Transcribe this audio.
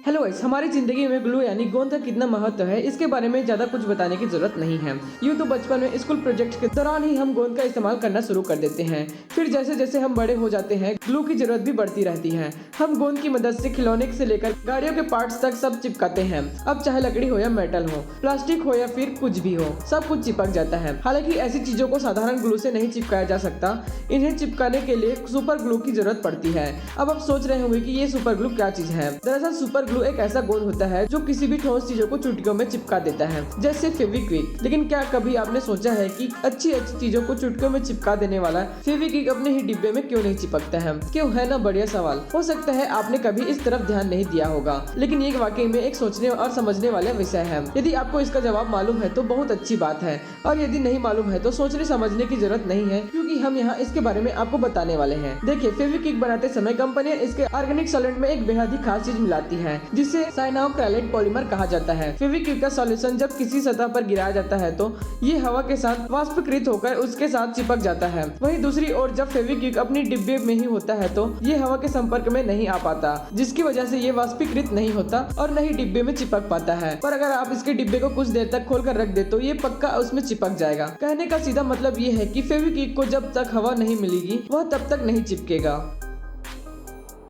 Hello guys, हमारी जिंदगी में ग्लू यानी गोंद का कितना महत्व है इसके बारे में ज्यादा कुछ बताने की जरूरत नहीं है। यूँ तो बचपन में स्कूल प्रोजेक्ट के दौरान ही हम गोंद का इस्तेमाल करना शुरू कर देते हैं। फिर जैसे जैसे हम बड़े हो जाते हैं ग्लू की जरूरत भी बढ़ती रहती है। हम गोंद की मदद से खिलौने से लेकर गाड़ियों के पार्ट्स तक सब चिपकाते हैं। अब चाहे लकड़ी हो या मेटल हो, प्लास्टिक हो या फिर कुछ भी हो, सब कुछ चिपक जाता है। हालांकि ऐसी चीजों को साधारण ग्लू से नहीं चिपकाया जा सकता। इन्हें चिपकाने के लिए सुपर ग्लू की जरूरत पड़ती है। अब आप सोच रहे होंगे कि ये सुपर ग्लू क्या चीज है। दरअसल सुपर ग्लू एक ऐसा गोंद होता है जो किसी भी ठोस चीजों को चुटकियों में चिपका देता है, जैसे फेविक्विक। लेकिन क्या कभी आपने सोचा है कि अच्छी अच्छी चीजों को चुटकियों में चिपका देने वाला फेविक्विक अपने ही डिब्बे में क्यों नहीं चिपकता है? क्यों, है ना बढ़िया सवाल। हो सकता है आपने कभी इस तरफ ध्यान नहीं दिया होगा, लेकिन ये वाकई में एक सोचने और समझने वाला विषय है। यदि आपको इसका जवाब मालूम है तो बहुत अच्छी बात है, और यदि नहीं मालूम है तो सोचने समझने की जरूरत नहीं है, क्योंकि हम यहाँ इसके बारे में आपको बताने वाले हैं। देखिए, फेविक्विक बनाते समय कंपनियां इसके ऑर्गेनिक सॉल्वेंट में एक बेहद ही खास चीज मिलाती है, जिसे साइनाओक्राइलेट पॉलीमर कहा जाता है। फेविक्विक का सॉल्यूशन जब किसी सतह पर गिराया जाता है तो ये हवा के साथ वाष्पीकृत होकर उसके साथ चिपक जाता है। वहीं दूसरी ओर जब फेविक्विक अपनी डिब्बे में ही होता है तो ये हवा के संपर्क में नहीं आ पाता, जिसकी वजह से ये वाष्पीकृत नहीं होता और न ही डिब्बे में चिपक पाता है। पर अगर आप इसके डिब्बे को कुछ देर तक खोल कर रख दे तो ये पक्का उसमें चिपक जाएगा। कहने का सीधा मतलब ये है कि फेविक्विक को जब तक हवा नहीं मिलेगी वह तब तक नहीं चिपकेगा।